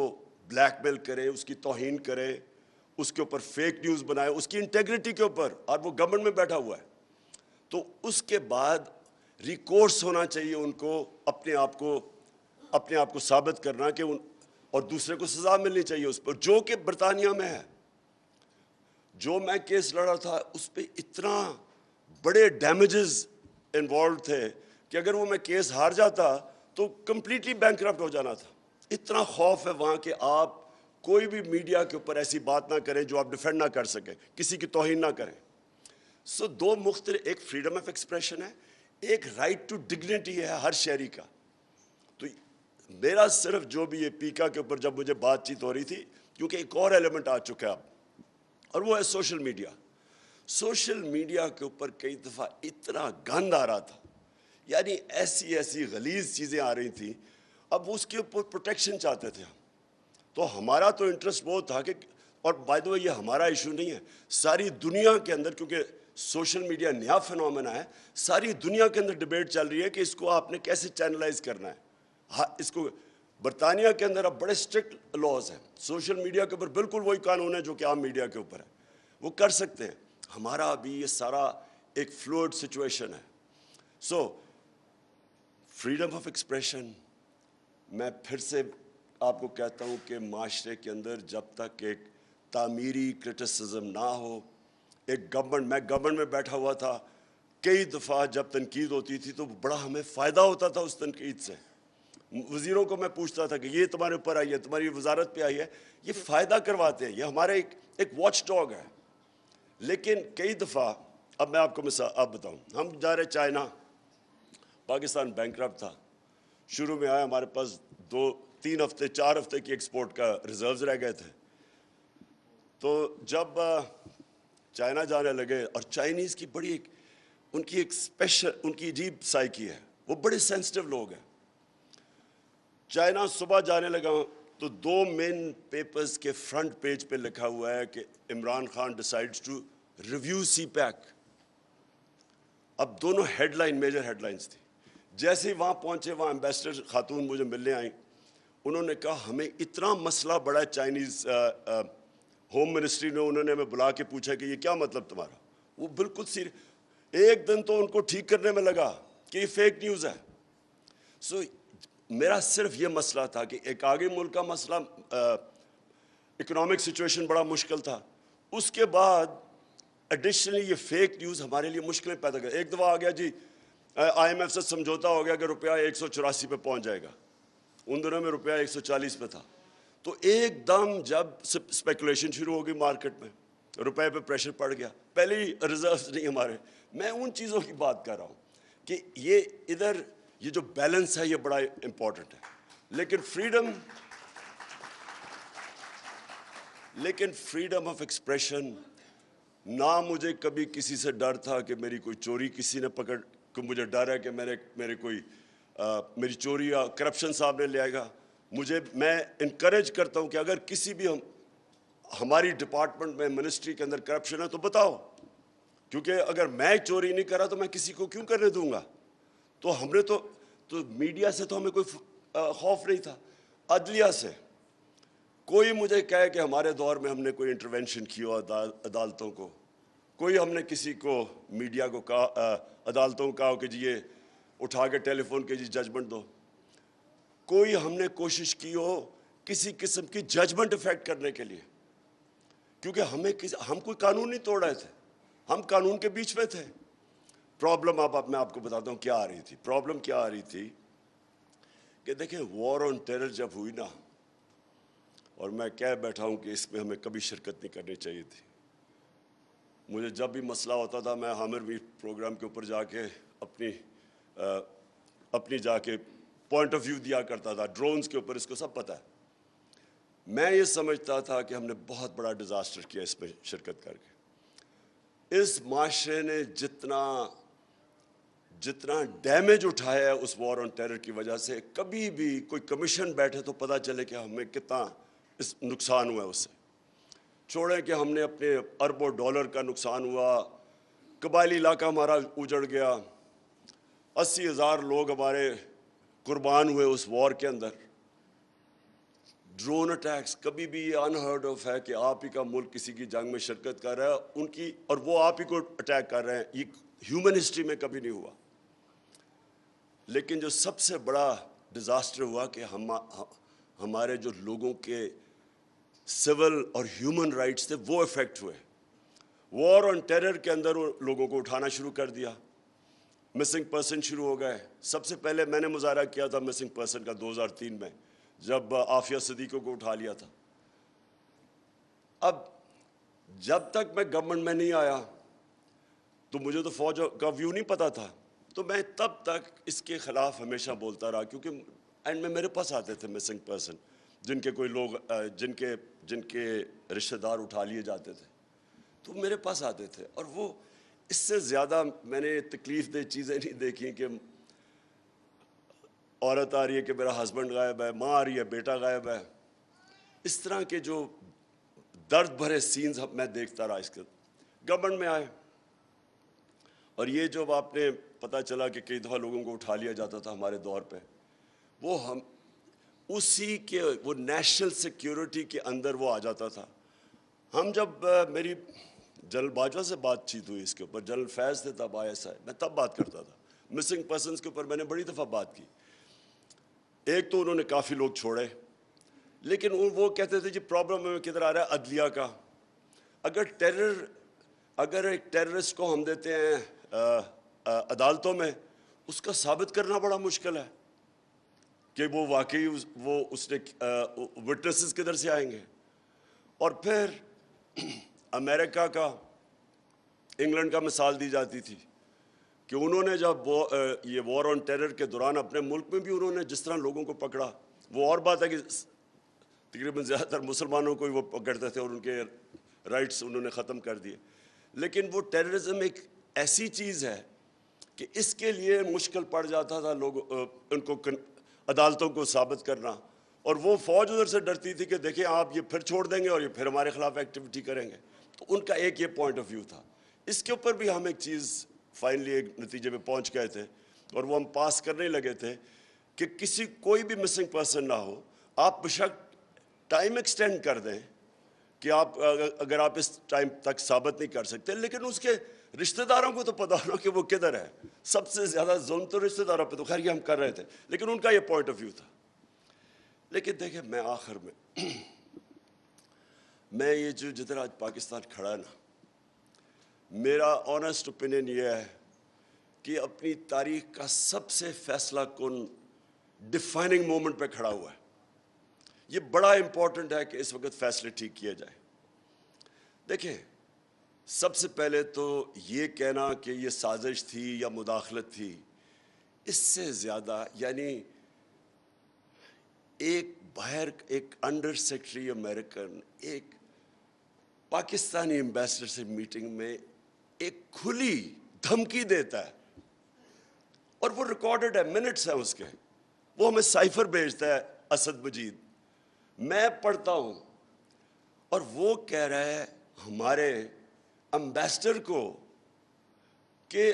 بلیک میل کریں, اس کی توہین کریں, اس کے اوپر فیک نیوز بنائیں, اس کی انٹیگریٹی کے اوپر, اور وہ گورنمنٹ میں بیٹھا ہوا ہے, تو اس کے بعد ریکورس ہونا چاہیے ان کو اپنے آپ کو ثابت کرنا کہ اور دوسرے کو سزا ملنی چاہیے اس پر, جو کہ برطانیہ میں ہے. جو میں کیس لڑا تھا اس پہ اتنا بڑے ڈیمیجز انوالوڈ تھے کہ اگر وہ میں کیس ہار جاتا تو کمپلیٹلی بینکرپٹ ہو جانا تھا. اتنا خوف ہے وہاں کہ آپ کوئی بھی میڈیا کے اوپر ایسی بات نہ کریں جو آپ ڈیفینڈ نہ کر سکیں, کسی کی توہین نہ کریں. سو دو مختلف, ایک فریڈم آف ایکسپریشن ہے, ایک رائٹ ٹو ڈگنیٹی ہے ہر شہری کا. تو میرا صرف جو بھی یہ پیکا کے اوپر جب مجھے بات چیت ہو رہی تھی, کیونکہ ایک اور ایلیمنٹ آ چکا ہے اب, اور وہ ہے سوشل میڈیا. سوشل میڈیا کے اوپر کئی دفعہ اتنا گند آ رہا تھا, یعنی ایسی غلیظ چیزیں آ رہی تھیں. اب اس کے اوپر پروٹیکشن چاہتے تھے ہم. تو ہمارا تو انٹرسٹ بہت تھا کہ, اور بائی دا وے یہ ہمارا ایشو نہیں ہے, ساری دنیا کے اندر, کیونکہ سوشل میڈیا نیا فینومینا ہے, ساری دنیا کے اندر ڈیبیٹ چل رہی ہے کہ اس کو آپ نے کیسے چینلائز کرنا ہے. اس کو برطانیہ کے اندر اب بڑے اسٹرکٹ لاز ہیں سوشل میڈیا کے اوپر, بالکل وہی قانون ہے جو کہ عام میڈیا کے اوپر ہے, وہ کر سکتے ہیں. ہمارا ابھی یہ سارا ایک فلوئڈ سچویشن ہے. سو فریڈم آف ایکسپریشن, میں پھر سے آپ کو کہتا ہوں کہ معاشرے کے اندر جب تک ایک تعمیری کرٹیسزم نہ ہو, ایک میں گورنمنٹ میں بیٹھا ہوا تھا, کئی دفعہ جب تنقید ہوتی تھی تو بڑا ہمیں فائدہ ہوتا تھا اس تنقید سے. وزیروں کو میں پوچھتا تھا کہ یہ تمہارے اوپر آئی ہے, تمہاری وزارت پہ آئی ہے, یہ فائدہ کرواتے ہیں, یہ ہمارے ایک واچ ڈاگ ہے. لیکن کئی دفعہ, اب میں آپ کو اب بتاؤں, ہم جا رہے چائنا, پاکستان بینکرپٹ تھا, شروع میں آیا, ہمارے پاس 2-3 ہفتے 4 ہفتے کی ایکسپورٹ کا ریزروز رہ گئے تھے. تو جب چائنا جانے لگے, اور چائنیز کی بڑی ان کی ایک اسپیشل, ان کی عجیب سائیکی ہے, وہ بڑے سینسٹیو لوگ ہیں. چائنا صبح جانے لگا تو 2 مین پیپرز کے فرنٹ پیج پہ لکھا ہوا ہے کہ Imran Khan decides to review CPEC. اب دونوں headline, major headlines تھی. جیسے ہی وہاں پہنچے, وہاں ایمبیسڈر خاتون مجھے ملنے آئیں, انہوں نے کہا ہمیں اتنا مسئلہ بڑا ہے. چائنیز ہوم منسٹری نے, انہوں نے ہمیں بلا کے پوچھا کہ یہ کیا مطلب تمہارا. وہ بالکل ایک دن تو ان کو ٹھیک کرنے میں لگا کہ یہ فیک نیوز ہے. سو میرا صرف یہ مسئلہ تھا کہ ایک آگے ملک کا مسئلہ, اکنامک سچویشن بڑا مشکل تھا, اس کے بعد ایڈیشنلی یہ فیک نیوز ہمارے لیے مشکلیں پیدا کر. ایک دفعہ آ گیا جی IMF سے سمجھوتا ہو گیا کہ روپیہ 184 پہ پہنچ جائے گا, ان دنوں میں روپیہ 140 پہ تھا. تو ایک دم جب اسپیکولیشن شروع ہو گئی مارکیٹ میں, روپے پہ پریشر پڑ گیا. پہلے ہی ریزروز نہیں ہمارے. میں ان چیزوں کی بات کر رہا ہوں کہ یہ ادھر یہ جو بیلنس ہے یہ بڑا امپورٹنٹ ہے. لیکن فریڈم آف ایکسپریشن, نہ مجھے کبھی کسی سے ڈر تھا کہ میری کوئی چوری کسی نے پکڑ, کہ مجھے ڈر ہے کہ میرے کوئی میری چوری یا کرپشن سامنے لے آئے گا. میں انکریج کرتا ہوں کہ اگر کسی بھی ہماری ڈپارٹمنٹ میں, منسٹری کے اندر کرپشن ہے تو بتاؤ, کیونکہ اگر میں چوری نہیں کر رہا تو میں کسی کو کیوں کرنے دوں گا. تو ہم نے تو میڈیا سے تو ہمیں کوئی خوف نہیں تھا. عدلیہ سے کوئی مجھے کہے کہ ہمارے دور میں ہم نے کوئی انٹروینشن کی ہو عدالتوں کو, کوئی ہم نے کسی کو میڈیا کو کہا, عدالتوں کو کہا کہ جی یہ اٹھا کے ٹیلی فون کے جی ججمنٹ دو, کوئی ہم نے کوشش کی ہو کسی قسم کی ججمنٹ افیکٹ کرنے کے لیے, کیونکہ ہم کوئی قانون نہیں توڑ رہے تھے, ہم قانون کے بیچ میں تھے. پرابلم اب میں آپ کو بتاتا ہوں کیا آ رہی تھی. پرابلم کیا آ رہی تھی کہ دیکھیں وار آن ٹیرر جب ہوئی نا, اور میں کہہ بیٹھا ہوں کہ اس میں ہمیں کبھی شرکت نہیں کرنی چاہیے تھی. مجھے جب بھی مسئلہ ہوتا تھا میں حامر بھی پروگرام کے اوپر جا کے اپنی جا کے پوائنٹ آف ویو دیا کرتا تھا, ڈرونز کے اوپر, اس کو سب پتہ ہے. میں یہ سمجھتا تھا کہ ہم نے بہت بڑا ڈیزاسٹر کیا اس میں شرکت کر کے. اس معاشرے نے جتنا ڈیمیج اٹھایا ہے اس وار آن ٹیرر کی وجہ سے, کبھی بھی کوئی کمیشن بیٹھے تو پتہ چلے کہ ہمیں کتنا اس نقصان ہوا ہے اس سے. چھوڑیں کہ ہم نے اپنے اربوں ڈالر کا نقصان ہوا, قبائلی علاقہ ہمارا اجڑ گیا, 80,000 لوگ ہمارے قربان ہوئے اس وار کے اندر. ڈرون اٹیکس, کبھی بھی یہ انہرڈ آف ہے کہ آپ ہی کا ملک کسی کی جنگ میں شرکت کر رہا ہے, ان کی, اور وہ آپ ہی کو اٹیک کر رہے ہیں. یہ ہیومن ہسٹری میں کبھی نہیں ہوا. لیکن جو سب سے بڑا ڈیزاسٹر ہوا کہ ہمارے جو لوگوں کے سول اور ہیومن رائٹس تھے وہ افیکٹ ہوئے. وار آن ٹیرر کے اندر لوگوں کو اٹھانا شروع کر دیا. مسنگ پرسن شروع ہو گئے. سب سے پہلے میں نے مظاہرہ کیا تھا مسنگ پرسن کا 2003 میں, جب عافیہ صدیقوں کو اٹھا لیا تھا. اب جب تک میں گورنمنٹ میں نہیں آیا تو مجھے تو فوج کا ویو نہیں پتا تھا, تو میں تب تک اس کے خلاف ہمیشہ بولتا رہا, کیونکہ اینڈ میں میرے پاس آتے تھے مسنگ پرسن جن کے کوئی لوگ جن کے رشتہ دار اٹھا لیے جاتے تھے, تو میرے پاس آتے تھے. اور وہ اس سے زیادہ میں نے تکلیف دہ چیزیں نہیں دیکھیں کہ عورت آ رہی ہے کہ میرا ہسبینڈ غائب ہے, ماں آ رہی ہے بیٹا غائب ہے. اس طرح کے جو درد بھرے سینز میں دیکھتا رہا. اس کے گورنمنٹ میں آئے, اور یہ جو آپ نے پتہ چلا کہ کئی دفعہ لوگوں کو اٹھا لیا جاتا تھا ہمارے دور پہ, وہ ہم اسی کے وہ نیشنل سیکیورٹی کے اندر وہ آ جاتا تھا. ہم جب میری جنرل باجوہ سے بات چیت ہوئی اس کے اوپر, جنرل فیض تھے تب ISI, میں تب بات کرتا تھا مسنگ پرسنس کے اوپر. میں نے بڑی دفعہ بات کی. ایک تو انہوں نے کافی لوگ چھوڑے, لیکن وہ کہتے تھے جی پرابلم میں کدھر آ رہا ہے, عدلیہ کا. اگر ایک ٹیررسٹ کو ہم دیتے ہیں عدالتوں میں, اس کا ثابت کرنا بڑا مشکل ہے کہ وہ واقعی وہ اس نے وٹنسز کدھر سے آئیں گے. اور پھر امریکہ کا, انگلینڈ کا مثال دی جاتی تھی کہ انہوں نے جب یہ وار آن ٹیرر کے دوران اپنے ملک میں بھی انہوں نے جس طرح لوگوں کو پکڑا, وہ اور بات ہے کہ تقریباً زیادہ تر مسلمانوں کو ہی وہ پکڑتے تھے اور ان کے رائٹس انہوں نے ختم کر دیے. لیکن وہ ٹیررزم ایک ایسی چیز ہے کہ اس کے لیے مشکل پڑ جاتا تھا ان کو عدالتوں کو ثابت کرنا. اور وہ فوج ادھر سے ڈرتی تھی کہ دیکھیں آپ یہ پھر چھوڑ دیں گے اور یہ پھر ہمارے خلاف ایکٹیویٹی کریں گے. تو ان کا ایک یہ پوائنٹ آف ویو تھا. اس کے اوپر بھی ہم ایک چیز فائنلی ایک نتیجے پہ پہنچ گئے تھے, اور وہ ہم پاس کرنے لگے تھے کہ کوئی بھی مسنگ پرسن نہ ہو, آپ بشک ٹائم ایکسٹینڈ کر دیں کہ آپ اگر آپ اس ٹائم تک ثابت نہیں کر سکتے, لیکن اس کے رشتہ داروں کو تو پتا ہونا کہ وہ کدھر ہے. سب سے زیادہ ظلم تو رشتہ داروں پہ, تو خیر یہ ہم کر رہے تھے, لیکن ان کا یہ پوائنٹ آف ویو تھا. لیکن دیکھیں میں آخر میں یہ جو جدھر آج پاکستان کھڑا ہے نا, میرا آنیسٹ اوپینین یہ ہے کہ اپنی تاریخ کا سب سے فیصلہ کن ڈیفائننگ مومنٹ پہ کھڑا ہوا ہے. یہ بڑا امپورٹنٹ ہے کہ اس وقت فیصلے ٹھیک کیے جائیں. دیکھیں سب سے پہلے تو یہ کہنا کہ یہ سازش تھی یا مداخلت تھی, اس سے زیادہ یعنی ایک باہر ایک انڈر سیکرٹری امریکن ایک پاکستانی ایمبیسڈر سے میٹنگ میں ایک کھلی دھمکی دیتا ہے, اور وہ ریکارڈڈ ہے, منٹس ہیں اس کے, وہ ہمیں سائفر بھیجتا ہے اسد مجید, میں پڑھتا ہوں, اور وہ کہہ رہا ہے ہمارے امبیسڈر کو کہ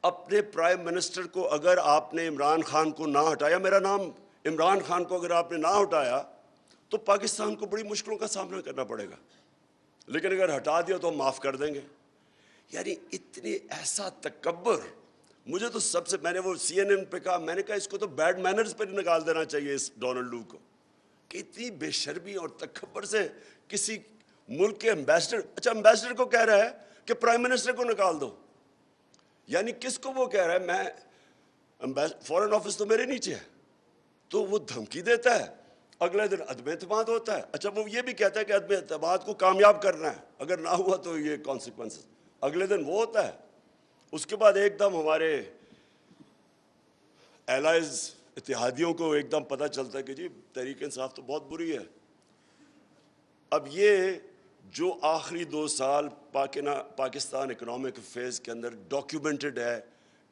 اپنے پرائم منسٹر کو اگر آپ نے عمران خان کو نہ ہٹایا, میرا نام عمران خان کو اگر آپ نے نہ ہٹایا تو پاکستان کو بڑی مشکلوں کا سامنا کرنا پڑے گا, لیکن اگر ہٹا دیا تو ہم معاف کر دیں گے. یعنی اتنی ایسا تکبر. مجھے تو سب سے, میں نے وہ CNN پہ کہا, میں نے کہا اس کو تو بیڈ مینرز پہ نکال دینا چاہیے اس ڈونلڈ لو کو, کہ اتنی بے شرمی اور تکبر سے کسی ملک کے امبیسڈر, اچھا امبیسڈر کو کہہ رہا ہے کہ پرائم منسٹر کو نکال دو. یعنی کس کو وہ کہہ رہا ہے, میں فورن آفس تو میرے نیچے ہے, تو وہ دھمکی دیتا ہے. اگلے دن عدم اعتماد ہوتا ہے. اچھا وہ یہ بھی کہتا ہے کہ عدم اعتماد کو کامیاب کرنا ہے, اگر نہ ہوا تو یہ کانسیکوینسز. اگلے دن وہ ہوتا ہے. اس کے بعد ایک دم ہمارے ایلائز اتحادیوں کو ایک دم پتہ چلتا ہے کہ جی تحریک انصاف تو بہت بری ہے. اب یہ جو آخری 2 سال پاکستان اکنامک فیز کے اندر ڈاکیومنٹڈ ہے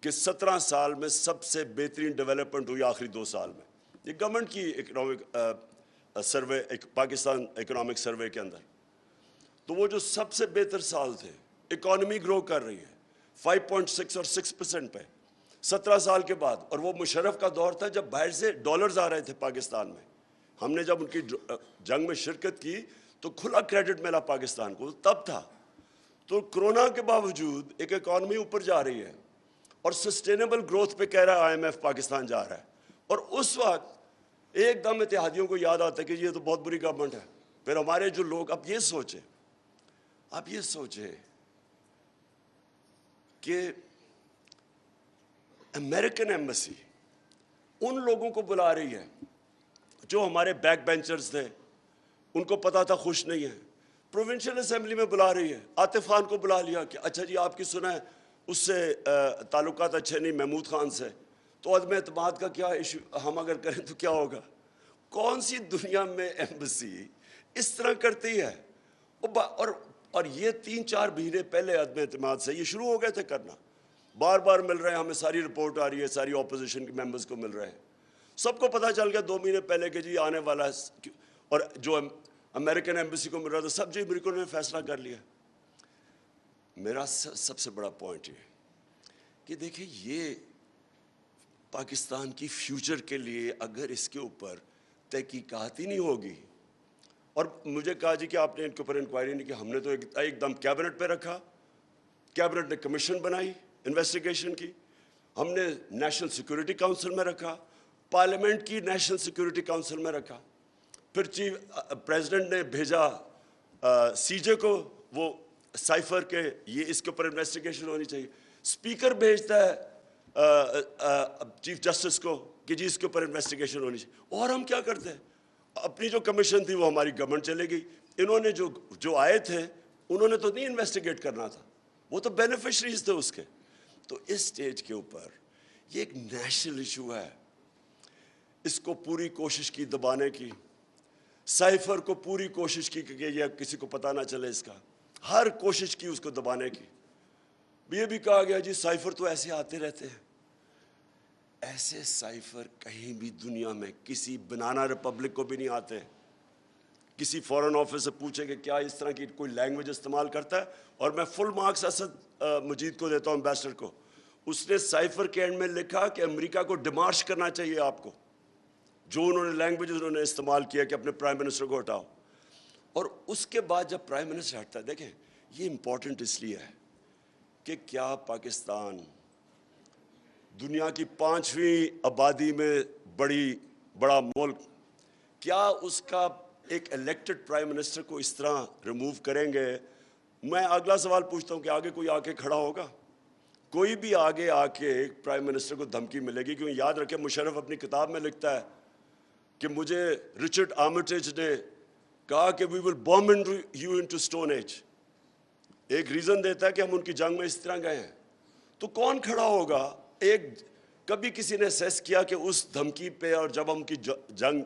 کہ 17 سال میں سب سے بہترین ڈیولپمنٹ ہوئی آخری 2 سال میں, یہ گورنمنٹ کی economic survey, Pakistan economic survey کے اندر. تو وہ جو سب سے بہتر سال تھے, اکانومی گرو کر رہی ہے 5.6 اور 6% پہ 17 سال کے بعد. اور وہ مشرف کا دور تھا جب باہر سے ڈالرز آ رہے تھے پاکستان میں. ہم نے جب ان کی جنگ میں شرکت کی تو کھلا کریڈٹ ملا پاکستان کو, تب تھا. تو کرونا کے باوجود ایک اکانومی اوپر جا رہی ہے, اور سسٹینیبل گروتھ پہ کہہ رہا ہے IMF پاکستان جا رہا ہے. اور اس وقت ایک دم اتحادیوں کو یاد آتا ہے کہ یہ تو بہت بری گورنمنٹ ہے. پھر ہمارے جو لوگ, اب یہ سوچیں کہ امریکن ایمبیسی ان لوگوں کو بلا رہی ہے جو ہمارے بیک بینچرز تھے, ان کو پتا تھا خوش نہیں ہے, پروونشل اسمبلی میں بلا رہی ہے. عاطف خان کو بلا لیا کہ اچھا جی آپ کی سنا ہے اس سے تعلقات اچھے نہیں محمود خان سے, تو عدم اعتماد کا کیا ایشو, ہم اگر کریں تو کیا ہوگا. کون سی دنیا میں ایمبیسی اس طرح کرتی ہے؟ اور یہ 3-4 مہینے پہلے عدم اعتماد سے یہ شروع ہو گئے تھے کرنا. بار بار مل رہے ہیں ہمیں, ساری رپورٹ آ رہی ہے, ساری اپوزیشن کے ممبرز کو مل رہے ہیں, سب کو پتہ چل گیا 2 مہینے پہلے کہ جی آنے والا ہے. اور جو امریکن ایمبیسی کو مل رہا تھا سب جی امریکہ نے فیصلہ کر لیا. میرا سب سے بڑا پوائنٹ یہ کہ دیکھیں یہ پاکستان کی فیوچر کے لیے اگر اس کے اوپر تحقیقات ہی نہیں ہوگی, اور مجھے کہا جی کہ آپ نے ان کے اوپر انکوائری نہیں کی, ہم نے تو ایک دم کیبنٹ پہ رکھا, کیبنٹ نے کمیشن بنائی انویسٹیگیشن کی, ہم نے نیشنل سیکورٹی کونسل میں رکھا, پارلیمنٹ کی نیشنل سیکورٹی کونسل میں رکھا, پھر پریزیڈنٹ نے بھیجا سی جے کو وہ سائفر کے یہ اس کے اوپر انویسٹیگیشن ہونی چاہیے, اسپیکر بھیجتا ہے چیف جسٹس کو کہ جی اس کے اوپر انویسٹیگیشن ہونی چاہیے. اور ہم کیا کرتے ہیں, اپنی جو کمیشن تھی وہ ہماری گورنمنٹ چلے گئی, انہوں نے جو آئے تھے انہوں نے تو نہیں انویسٹیگیٹ کرنا تھا, وہ تو بینیفیشریز تھے اس کے. تو اس سٹیج کے اوپر یہ ایک نیشنل ایشو ہے, اس کو پوری کوشش کی دبانے کی, سائفر کو پوری کوشش کی کہ یہ کسی کو پتہ نہ چلے, اس کا ہر کوشش کی اس کو دبانے کی. یہ بھی کہا گیا جی سائفر تو ایسے آتے رہتے ہیں. ایسے سائفر کہیں بھی دنیا میں کسی بنانا ریپبلک کو بھی نہیں آتے. کسی فورن آفس سے پوچھے کہ کیا اس طرح کی کوئی لینگویج استعمال کرتا ہے, اور میں فل مارکس اسد مجید کو دیتا ہوں, امبیسڈر کو. اس نے سائفر کے اینڈ میں لکھا کہ امریکہ کو ڈیمارش کرنا چاہیے آپ کو, جو انہوں نے لینگویج انہوں نے استعمال کیا کہ اپنے پرائم منسٹر کو ہٹاؤ. اور اس کے بعد جب پرائم منسٹر ہٹتا ہے, دیکھیں یہ امپورٹنٹ اس لیے ہے کہ کیا پاکستان دنیا کی 5ویں آبادی میں بڑا ملک, کیا اس کا ایک الیکٹڈ پرائم منسٹر کو اس طرح ریموو کریں گے؟ میں اگلا سوال پوچھتا ہوں کہ آگے کوئی آ کے کھڑا ہوگا؟ کوئی بھی آگے آ کے پرائم منسٹر کو دھمکی ملے گی؟ کیونکہ یاد رکھیں مشرف اپنی کتاب میں لکھتا ہے کہ مجھے رچرڈ آرمیٹیج نے کہا کہ we will bomb you into stone age. ایک ریزن دیتا ہے کہ ہم ان کی جنگ میں اس طرح گئے ہیں. تو کون کھڑا ہوگا؟ کبھی کسی نے سیس کیا کہ اس دھمکی پہ, اور جب ہم کی جنگ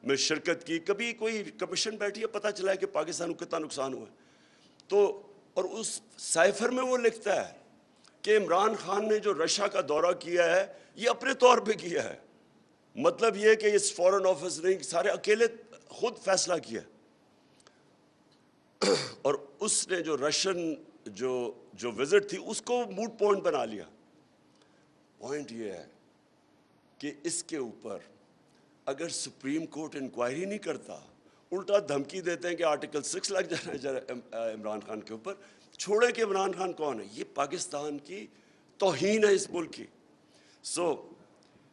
میں شرکت کی, کبھی کوئی کمیشن بیٹھی ہے پتہ چلا ہے کہ پاکستان کو کتنا نقصان ہوا ہے؟ تو اور اس سائفر میں وہ لکھتا ہے کہ عمران خان نے جو رشیا کا دورہ کیا ہے یہ اپنے طور پہ کیا ہے, مطلب یہ کہ اس فورن آفس نے سارے اکیلے خود فیصلہ کیا. اور اس نے جو رشین جو وزٹ تھی اس کو موڈ پوائنٹ بنا لیا. پوائنٹ یہ ہے کہ اس کے اوپر اگر سپریم کورٹ انکوائری نہیں کرتا, الٹا دھمکی دیتے ہیں کہ آرٹیکل 6 لگ جانا ہے عمران خان کے اوپر, چھوڑے کہ عمران خان کون ہے. یہ پاکستان کی توہین ہے اس ملک کی.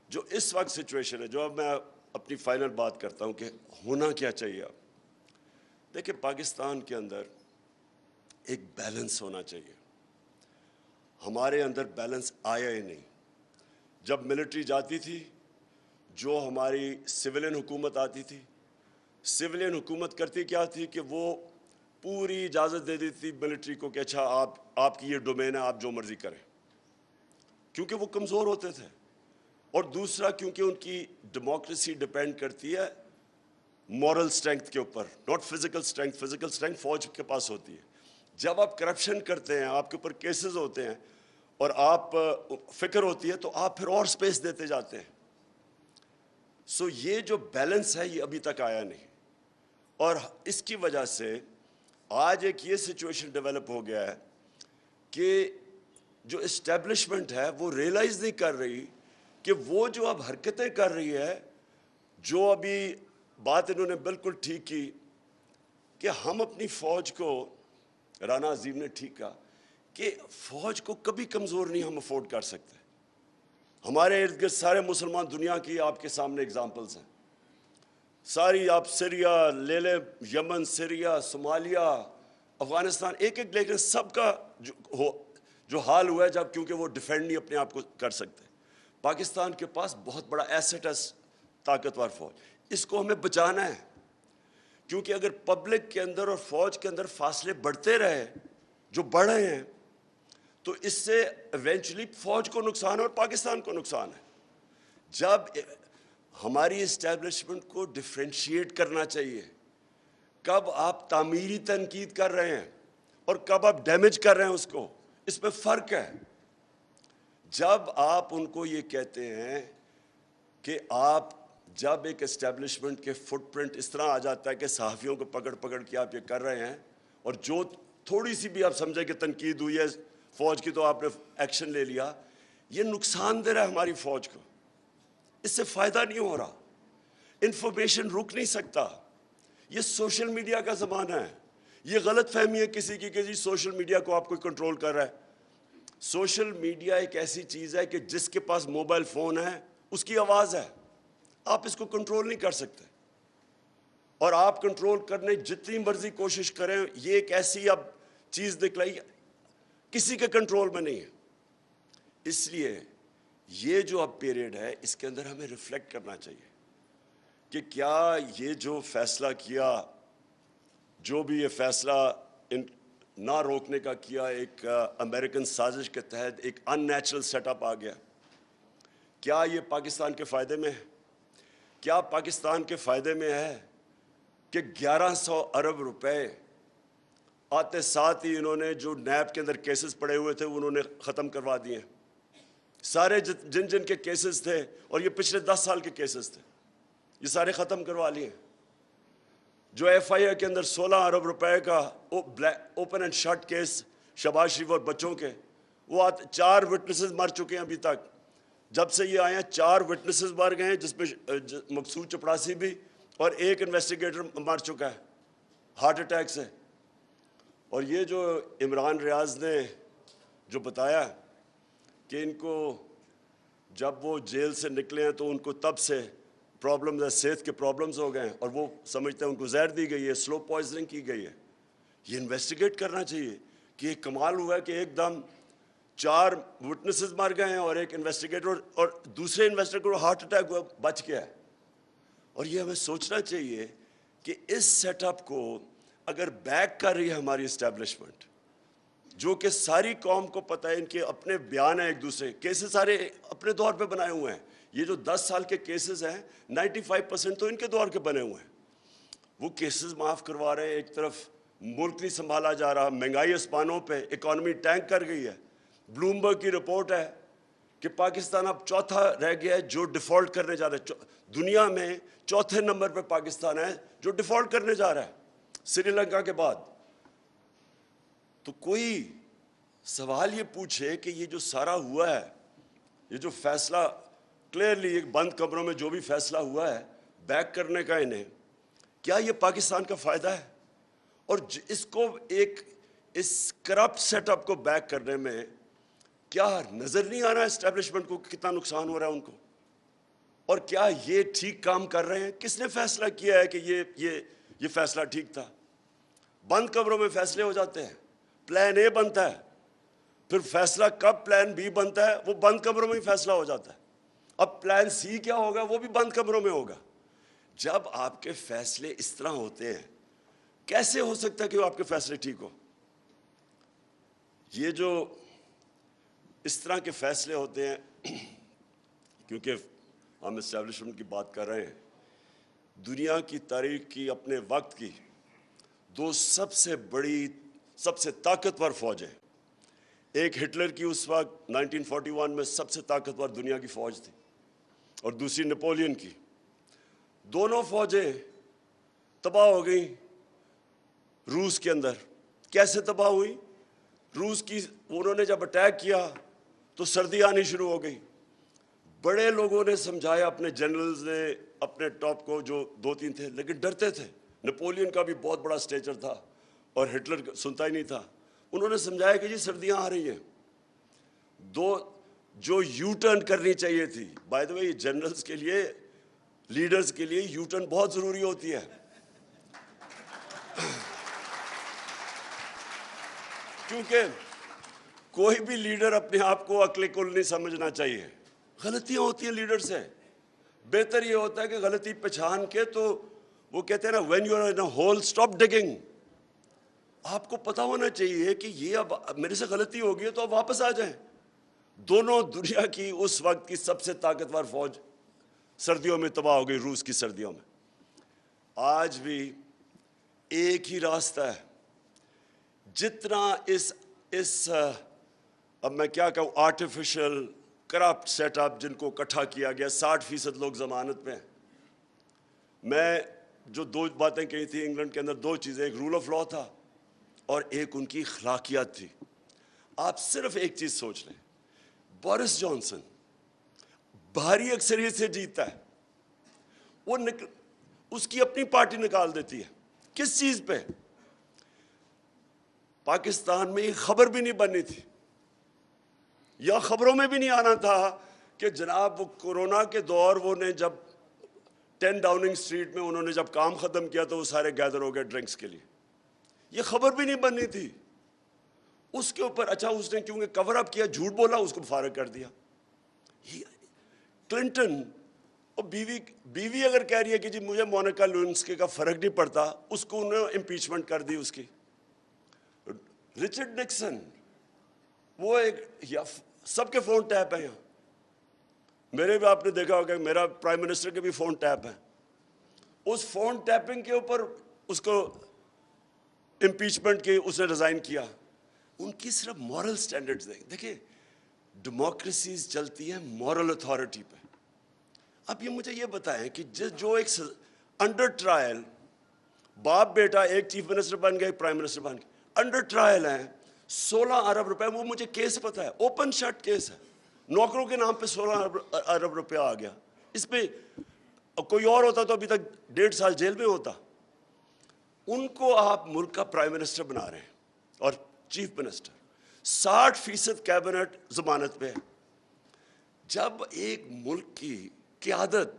جو اس وقت سچویشن ہے, جو اب میں اپنی فائنل بات کرتا ہوں کہ ہونا کیا چاہیے. دیکھیں پاکستان کے اندر ایک بیلنس ہونا چاہیے. ہمارے اندر بیلنس آیا ہی نہیں. جب ملٹری جاتی تھی, جو ہماری سویلین حکومت آتی تھی, سویلین حکومت کرتی کیا تھی کہ وہ پوری اجازت دے دیتی تھی ملٹری کو کہ اچھا آپ کی یہ ڈومین ہے, آپ جو مرضی کریں, کیونکہ وہ کمزور ہوتے تھے. اور دوسرا کیونکہ ان کی ڈیموکریسی ڈیپینڈ کرتی ہے مورل سٹرینگتھ کے اوپر, ناٹ فزیکل سٹرینگتھ. فزیکل سٹرینگتھ فوج کے پاس ہوتی ہے. جب آپ کرپشن کرتے ہیں, آپ کے اوپر کیسز ہوتے ہیں اور آپ فکر ہوتی ہے, تو آپ پھر اور سپیس دیتے جاتے ہیں. یہ جو بیلنس ہے یہ ابھی تک آیا نہیں, اور اس کی وجہ سے آج ایک یہ سچویشن ڈیولپ ہو گیا ہے کہ جو اسٹیبلشمنٹ ہے وہ ریئلائز نہیں کر رہی کہ وہ جو اب حرکتیں کر رہی ہے, جو ابھی بات انہوں نے بالکل ٹھیک کی کہ ہم اپنی فوج کو, رانا عظیم نے ٹھیک کہا کہ فوج کو کبھی کمزور نہیں ہم افورڈ کر سکتے. ہمارے ارد گرد سارے مسلمان دنیا کی آپ کے سامنے اگزامپلز ہیں ساری. آپ سیریا لے لیں, یمن, سیریا, صومالیہ, افغانستان, ایک لیکن سب کا جو حال ہوا ہے جب کیونکہ وہ ڈیفینڈ نہیں اپنے آپ کو کر سکتے. پاکستان کے پاس بہت بڑا ایسٹ ہے طاقتور فوج. اس کو ہمیں بچانا ہے, کیونکہ اگر پبلک کے اندر اور فوج کے اندر فاصلے بڑھتے رہے جو بڑھ رہے ہیں تو اس سے ایونچولی فوج کو نقصان ہے اور پاکستان کو نقصان ہے. جب ہماری اسٹیبلشمنٹ کو ڈفرینشیٹ کرنا چاہیے, کب آپ تعمیری تنقید کر رہے ہیں اور کب آپ ڈیمیج کر رہے ہیں اس کو, اس میں فرق ہے. جب آپ ان کو یہ کہتے ہیں کہ آپ جب ایک اسٹیبلشمنٹ کے فٹ پرنٹ اس طرح آ جاتا ہے کہ صحافیوں کو پکڑ پکڑ کے آپ یہ کر رہے ہیں, اور جو تھوڑی سی بھی آپ سمجھیں کہ تنقید ہوئی ہے فوج کی تو آپ نے ایکشن لے لیا, یہ نقصان دہ رہا ہے ہماری فوج کو, اس سے فائدہ نہیں ہو رہا. انفارمیشن رک نہیں سکتا. یہ سوشل میڈیا کا زمانہ ہے. یہ غلط فہمی ہے کسی کی کہ جی سوشل میڈیا کو آپ کو کنٹرول کر رہا ہے. سوشل میڈیا ایک ایسی چیز ہے کہ جس کے پاس موبائل فون ہے اس کی آواز ہے, آپ اس کو کنٹرول نہیں کر سکتے. اور آپ کنٹرول کرنے جتنی مرضی کوشش کریں, یہ ایک ایسی اب چیز دکھلائی کسی کے کنٹرول میں نہیں ہے. اس لیے یہ جو اب پیریڈ ہے اس کے اندر ہمیں ریفلیکٹ کرنا چاہیے کہ کیا یہ جو فیصلہ کیا, جو بھی یہ فیصلہ نہ روکنے کا کیا, ایک امریکن سازش کے تحت ایک ان نیچرل سیٹ اپ آ گیا, کیا یہ پاکستان کے فائدے میں ہے؟ کیا پاکستان کے فائدے میں ہے کہ 1100 ارب روپے آتے ساتھ ہی انہوں نے جو نیب کے اندر کیسز پڑے ہوئے تھے انہوں نے ختم کروا دیے. سارے جن کے کیسز تھے, اور یہ پچھلے 10 سال کے کیسز تھے, یہ سارے ختم کروا لیے. جو ایف آئی اے کے اندر 16 ارب روپے کا open and shut case Shahbaz Sharif اور بچوں کے, وہ 4 وٹنسز مر چکے ہیں ابھی تک. جب سے یہ آئے ہیں 4 وٹنسز مر گئے ہیں, جس میں مقصود چپڑاسی بھی, اور ایک انویسٹیگیٹر مر چکا ہے ہارٹ اٹیک سے. اور یہ جو عمران ریاض نے جو بتایا کہ ان کو جب وہ جیل سے نکلے ہیں تو ان کو تب سے پرابلمز ہے, صحت کے پرابلمز ہو گئے ہیں, اور وہ سمجھتے ہیں ان کو زہر دی گئی ہے, سلو پوائزننگ کی گئی ہے. یہ انویسٹیگیٹ کرنا چاہیے کہ یہ کمال ہوا ہے کہ ایک دم 4 وٹنسز مر گئے ہیں اور ایک انویسٹیگیٹر, اور دوسرے انویسٹیگیٹر کو ہارٹ اٹیک ہوا بچ گیا ہے. اور یہ ہمیں سوچنا چاہیے کہ اس سیٹ اپ کو اگر بیک کر رہی ہے ہماری اسٹیبلشمنٹ, جو کہ ساری قوم کو پتہ ہے, ان کے اپنے بیان ہیں, ایک دوسرے کیسز سارے اپنے دور پہ بنائے ہوئے ہیں. یہ جو 10 سال کے کیسز ہیں 95% تو ان کے دور کے بنے ہوئے ہیں. وہ کیسز معاف کروا رہے ہیں, ایک طرف ملک نہیں سنبھالا جا رہا, مہنگائی آسمانوں پہ, اکانومی ٹینک کر گئی ہے. بلومبرگ کی رپورٹ ہے کہ پاکستان اب چوتھا رہ گیا ہے جو ڈیفالٹ کرنے جا رہا ہے. دنیا میں چوتھے نمبر پہ پاکستان ہے جو ڈیفالٹ کرنے جا رہا ہے, سری لنکا کے بعد. تو کوئی سوال یہ پوچھے کہ یہ جو سارا ہوا ہے, یہ جو فیصلہ کلیئرلی ایک بند کمروں میں جو بھی فیصلہ ہوا ہے بیک کرنے کا انہیں, کیا یہ پاکستان کا فائدہ ہے؟ اور اس کو اس کرپٹ سیٹ اپ کو بیک کرنے میں کیا نظر نہیں آ رہا اسٹیبلشمنٹ کو کتنا نقصان ہو رہا ہے ان کو؟ اور کیا یہ ٹھیک کام کر رہے ہیں؟ کس نے فیصلہ کیا ہے کہ یہ فیصلہ ٹھیک تھا؟ بند کمروں میں فیصلے ہو جاتے ہیں, پلان اے بنتا ہے, پھر فیصلہ کب پلان بی بنتا ہے وہ بند کمروں میں ہی فیصلہ ہو جاتا ہے. اب پلان سی کیا ہوگا وہ بھی بند کمروں میں ہوگا. جب آپ کے فیصلے اس طرح ہوتے ہیں, کیسے ہو سکتا ہے کہ وہ آپ کے فیصلے ٹھیک ہو؟ یہ جو اس طرح کے فیصلے ہوتے ہیں, کیونکہ ہم اسٹیبلشمنٹ کی بات کر رہے ہیں, دنیا کی تاریخ کی اپنے وقت کی 2 سب سے بڑی سب سے طاقتور فوجیں, ایک ہٹلر کی اس وقت 1941 میں سب سے طاقتور دنیا کی فوج تھی, اور دوسری نپولین کی. دونوں فوجیں تباہ ہو گئیں روس کے اندر. کیسے تباہ ہوئی؟ روس کی انہوں نے جب اٹیک کیا تو سردی آنی شروع ہو گئی. بڑے لوگوں نے سمجھایا, اپنے جنرلز نے, اپنے ٹاپ کو جو 2-3 تھے, لیکن ڈرتے تھے. نپولین کا بھی بہت بڑا اسٹیچر تھا اور ہٹلر سنتا ہی نہیں تھا. انہوں نے سمجھایا کہ جی سردیاں آ رہی ہیں. جو یو ٹرن کرنی چاہیے تھی, بائی دا وے جنرلز کے لیے, لیڈرز کے لیے یو ٹرن بہت ضروری ہوتی ہے. کیونکہ کوئی بھی لیڈر اپنے آپ کو عقل کل نہیں سمجھنا چاہیے, غلطیاں ہوتی ہیں لیڈر سے. بہتر یہ ہوتا ہے کہ غلطی پہچان کے, تو وہ کہتے ہیں نا when you are in a hole stop digging. آپ کو پتا ہونا چاہیے کہ یہ اب میرے سے غلطی ہو گئی ہے تو اب واپس آ جائیں. دونوں دنیا کی اس وقت کی سب سے طاقتور فوج سردیوں میں تباہ ہو گئی, روس کی سردیوں میں. آج بھی ایک ہی راستہ ہے. جتنا اس اب میں کیا کہوں, آرٹیفیشل کرپٹ سیٹ اپ جن کو اکٹھا کیا گیا, 60% لوگ ضمانت میں. میں جو 2 باتیں کہی تھی انگلینڈ کے اندر, 2 چیزیں, ایک رول آف لا تھا اور ایک ان کی اخلاقیات تھی. آپ صرف ایک چیز سوچ لیں, بورس جانسن بھاری اکثریت سے جیتتا ہے, وہ اس کی اپنی پارٹی نکال دیتی ہے. کس چیز پہ؟ پاکستان میں یہ خبر بھی نہیں بننی تھی, یا خبروں میں بھی نہیں آنا تھا کہ جناب وہ کورونا کے دور, وہ نے جب 10 ڈاؤننگ اسٹریٹ میں انہوں نے جب کام ختم کیا تو وہ سارے گیدر ہو گئے ڈرنکس کے لیے. یہ خبر بھی نہیں بننی تھی. اس کے اوپر اچھا اس نے کیونکہ کور اپ کیا, جھوٹ بولا, اس کو فارغ کر دیا. کلنٹن اور بیوی اگر کہہ رہی ہے کہ جی مجھے مونیکا لیونسکی کا فرق نہیں پڑتا, اس کو انہوں نے امپیچمنٹ کر دی اس کی. رچرڈ نکسن, وہ ایک سب کے فون ٹیپ ہیں یہاں, میرے بھی آپ نے دیکھا ہوگا, میرا پرائم منسٹر کے بھی فون ٹیپ ہیں. اس فون ٹیپنگ کے اوپر اس کو امپیچمنٹ کی, اس نے ریزائن کیا. ان کی صرف مورل سٹینڈرڈز دیکھیں, ڈیموکریسیز چلتی ہیں مورل اتھارٹی پہ. اب یہ مجھے یہ بتائیں کہ جو ایک انڈر ٹرائل باپ بیٹا, ایک چیف منسٹر بن گئے, ایک پرائم منسٹر بن گئے, انڈر ٹرائل ہیں, 16 ارب روپے, وہ مجھے کیس پتا ہے, اوپن شٹ کیس ہے, نوکروں کے نام پہ 16 ارب روپیہ آ گیا. اس پہ کوئی اور ہوتا تو ابھی تک 1.5 سال جیل میں ہوتا. ان کو آپ ملک کا پرائم منسٹر بنا رہے ہیں اور چیف منسٹر, 60% کیبنٹ ضمانت پہ ہے. جب ایک ملک کی قیادت,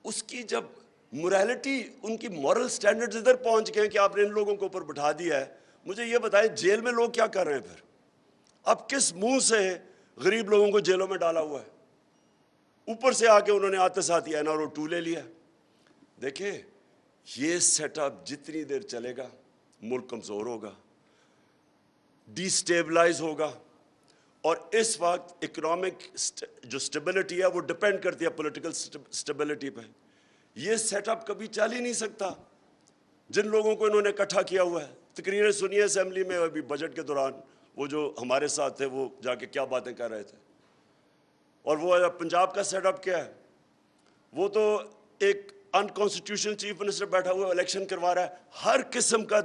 اس کی جب موریلٹی, ان کی مورل سٹینڈرڈز ادھر پہنچ گئے کہ آپ نے ان لوگوں کو اوپر بٹھا دیا ہے, مجھے یہ بتائیں جیل میں لوگ کیا کر رہے ہیں پھر؟ اب کس منہ سے غریب لوگوں کو جیلوں میں ڈالا ہوا ہے؟ اوپر سے آ کے انہوں نے آتے ساتھ ہی NRO 2 لے لیا. دیکھیں یہ سیٹ اپ جتنی دیر چلے گا ملک کمزور ہوگا, ڈی سٹیبلائز ہوگا. اور اس وقت اکنامک جو سٹیبلٹی ہے وہ ڈپینڈ کرتی ہے پولیٹیکل سٹیبلٹی پہ. یہ سیٹ اپ کبھی چل ہی نہیں سکتا جن لوگوں کو انہوں نے اکٹھا کیا ہوا ہے. تقریریں سنیے اسمبلی میں ابھی بجٹ کے دوران, وہ جو ہمارے ساتھ تھے وہ جا کے کیا باتیں کر رہے تھے. اور وہ پنجاب کا سیٹ اپ کیا ہے, وہ تو ایک انکانسٹیٹیوشنل چیف منسٹر بیٹھا ہوا ہے, الیکشن کروا رہا ہے. ہر قسم کا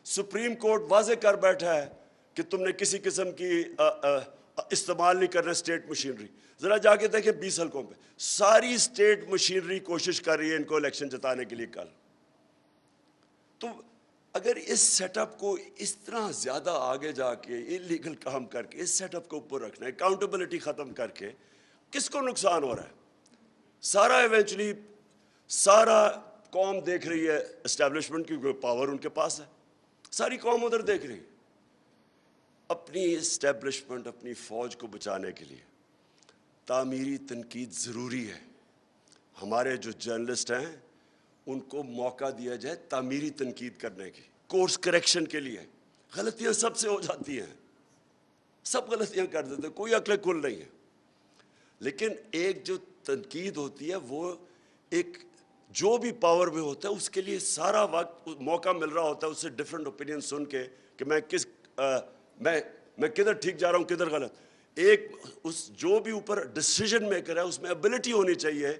سپریم کورٹ واضح کر بیٹھا ہے کہ تم نے کسی قسم کی استعمال نہیں کرنا اسٹیٹ مشینری. ذرا جا کے دیکھیں 20 حلقوں پہ ساری اسٹیٹ مشینری کوشش کر رہی ہے ان کو الیکشن جتانے کے لیے کل. تو اگر اس سیٹ اپ کو اس طرح زیادہ آگے جا کے انلیگل کام کر کے اس سیٹ اپ کو اوپر رکھنا ہے, اکاؤنٹیبلٹی ختم کر کے, کس کو نقصان ہو رہا ہے؟ سارا ایونچولی سارا قوم دیکھ رہی ہے اسٹیبلشمنٹ کی پاور ان کے پاس ہے, ساری قوم ادھر دیکھ رہی ہے. اپنی اسٹیبلشمنٹ, اپنی فوج کو بچانے کے لیے تعمیری تنقید ضروری ہے. ہمارے جو جرنلسٹ ہیں ان کو موقع دیا جائے تعمیری تنقید کرنے کی, کورس کریکشن کے لیے. غلطیاں سب سے ہو جاتی ہیں, سب غلطیاں کر دیتے ہیں, کوئی عقل کل نہیں ہے. لیکن ایک جو تنقید ہوتی ہے وہ ایک جو بھی پاور میں ہوتا ہے اس کے لیے سارا وقت موقع مل رہا ہوتا ہے اس سے ڈفرینٹ اوپینین سن کے کہ میں کدھر ٹھیک جا رہا ہوں کدھر غلط. ایک اس جو بھی اوپر ڈیسیژن میکر ہے اس میں ایبلٹی ہونی چاہیے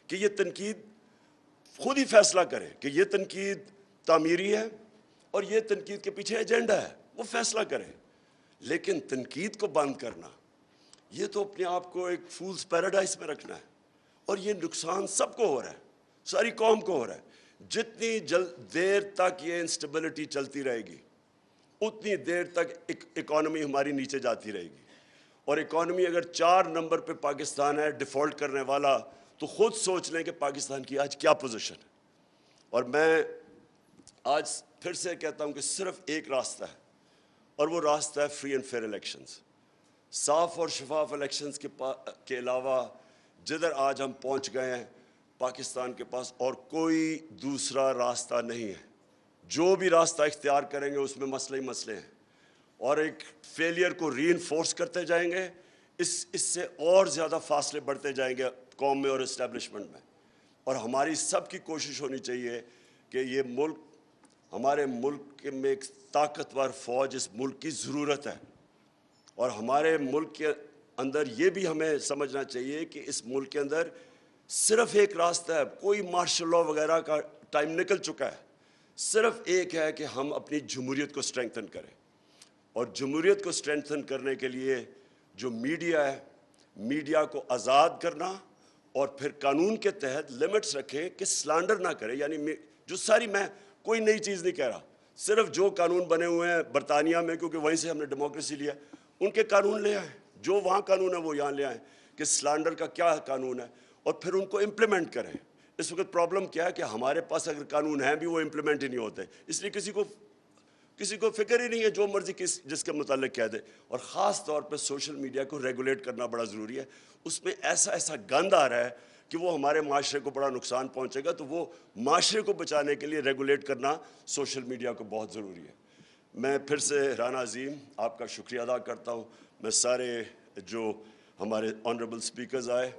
کہ یہ تنقید خود ہی فیصلہ کرے کہ یہ تنقید تعمیری ہے اور یہ تنقید کے پیچھے ایجنڈا ہے, وہ فیصلہ کرے. لیکن تنقید کو بند کرنا, یہ تو اپنے آپ کو ایک فولز پیراڈائز میں رکھنا ہے. اور یہ نقصان سب کو ہو رہا ہے, ساری قوم کو ہو رہا ہے. جتنی دیر تک یہ انسٹیبلٹی چلتی رہے گی اتنی دیر تک اکانومی ہماری نیچے جاتی رہے گی. اور اکانومی اگر 4 نمبر پہ پاکستان ہے ڈیفالٹ کرنے والا, تو خود سوچ لیں کہ پاکستان کی آج کیا پوزیشن ہے. اور میں آج پھر سے کہتا ہوں کہ صرف ایک راستہ ہے اور وہ راستہ ہے فری اینڈ فیئر الیکشنز. صاف اور شفاف الیکشنز کے علاوہ جدھر آج ہم پہنچ گئے ہیں، پاکستان کے پاس اور کوئی دوسرا راستہ نہیں ہے. جو بھی راستہ اختیار کریں گے اس میں مسئلے ہی مسئلے ہیں، اور ایک فیلئر کو ری انفورس کرتے جائیں گے. اس سے اور زیادہ فاصلے بڑھتے جائیں گے قوم میں اور اسٹیبلشمنٹ میں. اور ہماری سب کی کوشش ہونی چاہیے کہ یہ ملک، ہمارے ملک میں ایک طاقتور فوج اس ملک کی ضرورت ہے. اور ہمارے ملک کے اندر یہ بھی ہمیں سمجھنا چاہیے کہ اس ملک کے اندر صرف ایک راستہ ہے. کوئی مارشل لاء وغیرہ کا ٹائم نکل چکا ہے. صرف ایک ہے کہ ہم اپنی جمہوریت کو اسٹرینگتھن کریں. اور جمہوریت کو اسٹرینگتھن کرنے کے لیے جو میڈیا ہے، میڈیا کو آزاد کرنا، اور پھر قانون کے تحت لمٹس رکھیں کہ سلانڈر نہ کرے. یعنی جو ساری، میں کوئی نئی چیز نہیں کہہ رہا، صرف جو قانون بنے ہوئے ہیں برطانیہ میں، کیونکہ وہیں سے ہم نے ڈیموکریسی لیا، ان کے قانون لے آئیں. جو وہاں قانون ہے وہ یہاں لے آئیں کہ سلانڈر کا کیا قانون ہے، اور پھر ان کو امپلیمنٹ کریں. اس وقت پرابلم کیا ہے کہ ہمارے پاس اگر قانون ہیں بھی وہ امپلیمنٹ ہی نہیں ہوتے، اس لیے کسی کو فکر ہی نہیں ہے، جو مرضی جس کے متعلق کہہ دے. اور خاص طور پہ سوشل میڈیا کو ریگولیٹ کرنا بڑا ضروری ہے. اس میں ایسا گند آ رہا ہے کہ وہ ہمارے معاشرے کو بڑا نقصان پہنچے گا. تو وہ معاشرے کو بچانے کے لیے ریگولیٹ کرنا سوشل میڈیا کو بہت ضروری ہے. میں پھر سے رانا عظیم آپ کا شکریہ ادا کرتا ہوں. میں سارے جو ہمارے آنریبل سپیکرز آئے،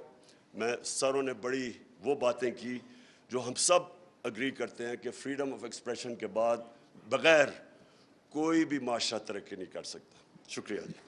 میں ساروں نے بڑی وہ باتیں کی جو ہم سب اگری کرتے ہیں کہ فریڈم آف ایکسپریشن کے بعد بغیر کوئی بھی معاشرہ ترقی نہیں کر سکتا. شکریہ جی.